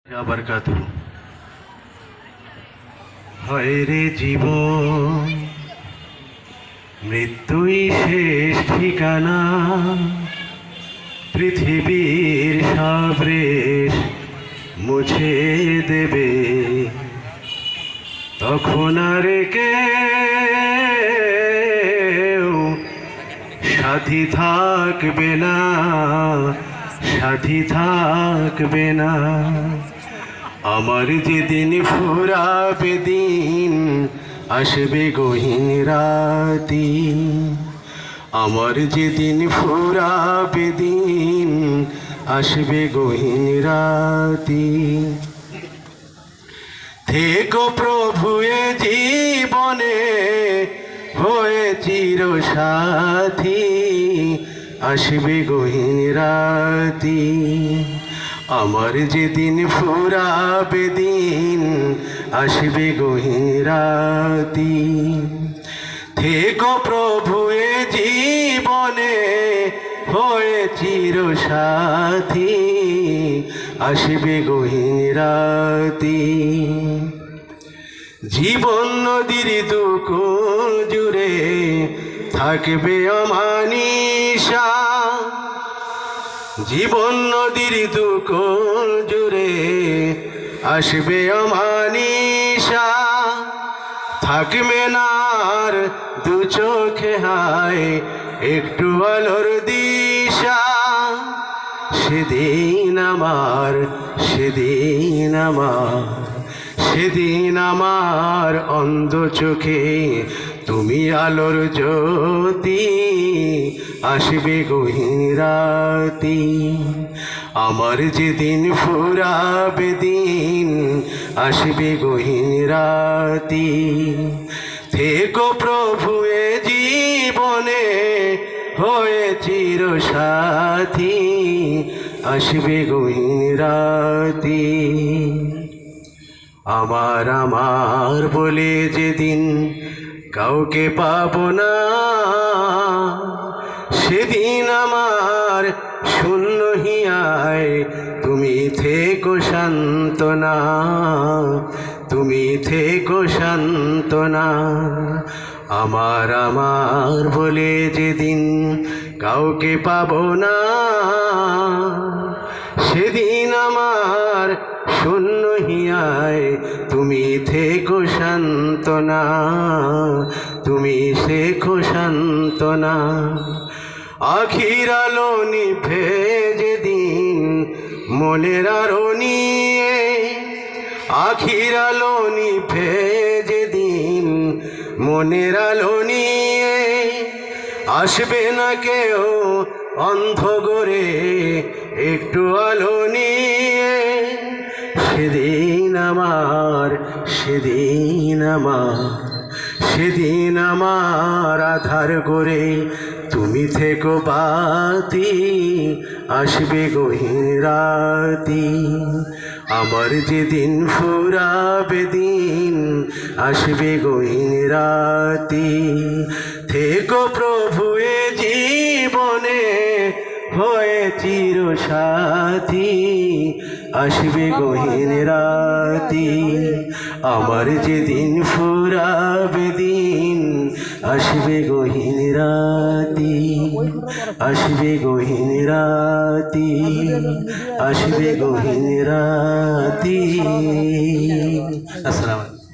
বারাকাতুহু। হয় রে জীবন, মৃত্যুই শেষ ঠিকানা। পৃথিবীর সব রেশ মুছে দেবে, তখন আর কেউ সাথী থাকবে না, সাথী থাকবে না। আমার যেদিন ফুরাবে দিন, আসবে গহীন রাতি। আমার যেদিন ফুরাবে দিন, আসবে গহীন রাতি। থেকো প্রভু এ জীবনে হয়ে চির সাথী, আসবে গহীন রাতি। আমার যেদিন ফুরাবে দিন, আসবে গহীন রাতি। থেকো প্রভু এ জীবনে হয়ে চির সাথী, আসবে গহীন রাতি। জীবন নদীর দুঃখ জুড়ে থাকবে অমানিসা। জীবন নদীর দুঃখ জুড়ে আসবে অমানিসা। থাকবে না আর দু চোখে হায় একটু আলোর দিশা। সেদিন আমার, সেদিন আমার, সেদিন আমার অন্ধ চোখে তুমি আলোর জ্যোতি, আসবে গহীন রাতি। আমার যেদিন ফুরাবে দিন, আসবে গহীন রাতি। থেকো প্রভু এ জীবনে হয়ে চির সাথী, আসবে গহীন রাতি। আমার আমার বলে যেদিন কাউকে পাবো না, সেদিন আমার শূন্য হিয়ায় তুমি থেকো সান্ত্বনা, তুমি থেকো সান্ত্বনা। আমার আমার বলে যেদিন কাউকে পাবো না, সেদিন আমার শূন্য হিয়ায় তুমি থেকো সান্ত্বনা, তুমি থেকো সান্ত্বনা। আখির আলো নিভে যেদিন মনের আলো নিয়ে, আখির আলো নিভে যেদিন মনের আলো নিয়ে, আসবে না কেউ অন্ধ গড়ে একটু আলো নিয়ে। সেদিন আমার, সেদিন আমার, সেদিন আমার আধার গড়ে তুমি থেকো বাতি, আসবে গহীন রাতি। আমার যেদিন ফুরাবে দিন, আসবে গহীন রাতি। থেকো প্রভু এ জীবনে হয়ে চির সাথী, আসবে গহীন রাতি। আমার যেদিন ফুরাবে দিন, আসবে গহীন রাতি, আসবে গহীন রাতি, আসবে গহীন রাতি। আসসালামু আলাইকুম।